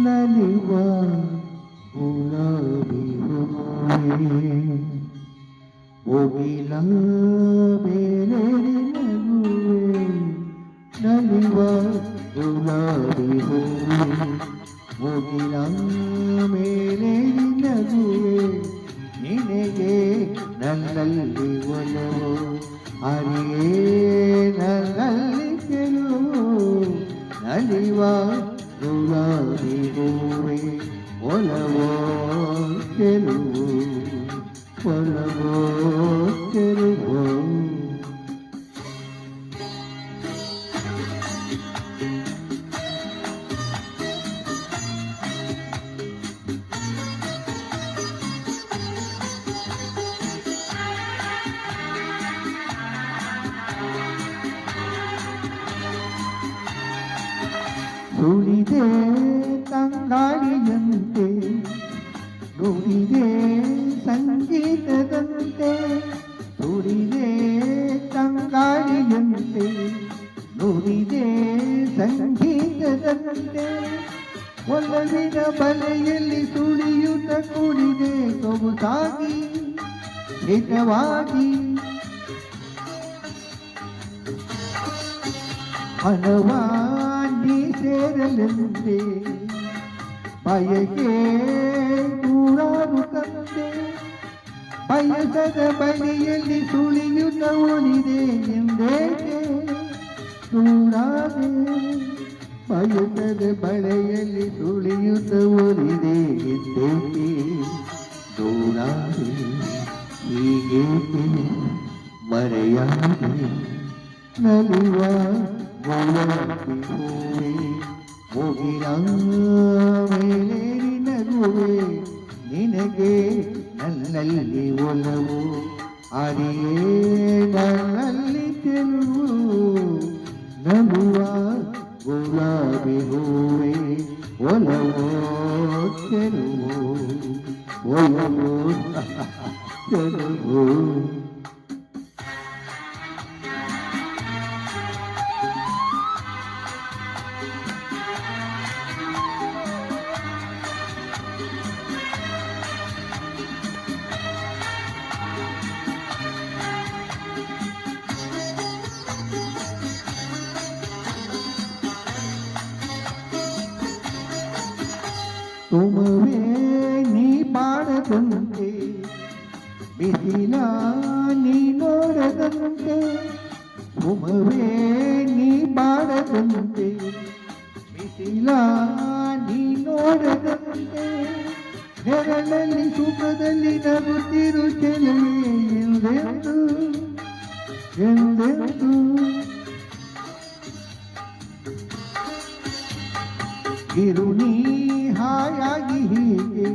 ನಲಿವ ಗುಲಾಬಿ ಹೂವೇ ಮುಗಿಲ ಬೇರೆ ನಗುವೆ ನಲಿವ ಗುಲಾಬಿ ಹೂವೇ ಮುಗಿಲ ಮೇಲೆ ನಗುವೆ ನಿನಗೆ ನನ್ನಲ್ಲಿ ಒಲವು ಅರಿಯೇ ನನ್ನಲ್ಲಿ ಗೆಲುವು ನಲಿವ ಗುಲಾಬಿ ಹೂವೇ ಒಲವೋ ಗೆಲುವು ಒಲವೋ ಗೆಲುವು ಸುಳಿದೆ ತಂಗಾಳಿಯಂತೆ ನುಡಿದೆ ಸಂಗೀತದಂತೆ ಸುಳಿದೆ ತಂಗಾಳಿಯಂತೆ ನುಡಿದೆ ಸಂಗೀತದಂತೆ ಒಲವಿನ ಬಲೆಯಲ್ಲಿ ಸುಳಿಯುತ್ತ ಕುಡಿದೆ ಸೊಗಸಾಗಿ ಹಿತವಾಗಿ ಹಣವಾಂಡಿ ಸೇರಲೆಂದೆ ಬಯಕೆ ನೂರಾರು ತಂದೆ ಬಯಸದ ಬಳಿಯಲ್ಲಿ ಸುಳಿಯುತ್ತ ಉಳಿದೆ ಎಂದೇಕೆ ದೂರಾದೆ ಬಯಸದ ಬಳೆಯಲ್ಲಿ ಸುಳಿಯುತ್ತ ಉಳಿದೆ ಎಂದೇಕೆ ದೂರಾದೆ ಹೀಗೇಕೆ ಮರೆಯಾದೆ ನಲಿವ ಗುಲಾಬಿ ಹೂವೇ ಮುಗಿಲ ಮೇಲೆ ನಗುವೆ ನಿನಗೆ ನನ್ನಲ್ಲಿ ಒಲವು ಅರಿಯೇ ನನ್ನಲ್ಲಿ ಗೆಲುವು ನಗುವ ಗುಲಾಬಿ ಹೂವೇ ಒಲವೋ ಗೆಲುವು ಒಲವೋ ಗೆಲುವು ತುಮವೇ ನೀ ಬಾಡದಂತೆ ಬಿಸಿಲ ನೀ ನೋಡದಂತೆ ತುಮವೇ ನೀ ಬಾಡದಂತೆ ಬಿಸಿಲ ನೀ ನೋಡದಂತೆ ನೆರಳಲ್ಲಿ ಸುಖದಲ್ಲಿ ನಗುತ್ತಿರು ಚೆಲುವೆ ಎಂದೆಂದು ಎಂದೆಂದು ಇರುಣಿ ಹಾಯಾಗಿ ಹೀಗೆ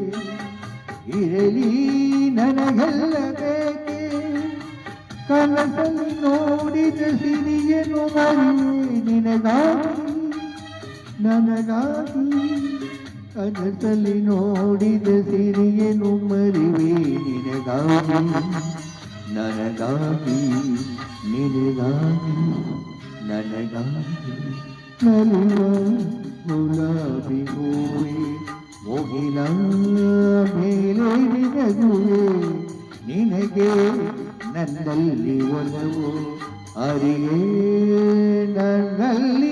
ಇರಲಿ ನನಗೆಲ್ಲ ಬೇಕೆ ಕನಸಲ್ಲಿ ನೋಡಿದ ಸಿರಿಯನು ಮರಿಯೇ ನಿನಗಾಗಿ ನನಗಾಗಿ ಕನಸಲ್ಲಿ ನೋಡಿದ ಸಿರಿಯನು ಮರಿವೆ ನಿನಗಾಗಿ ನನಗಾಗಿ ನಿನಗಾಗಿ ನನಗಾಗಿ ನಲಿವ ಗುಲಾಬಿ ಹೂವೇ ಮುಗಿಲ ಮೇಲೆ ನಗುವೆ ನಿನಗೆ ನನ್ನಲ್ಲಿ ಒಲವು ಅರಿಯೇ ನನ್ನಲ್ಲಿ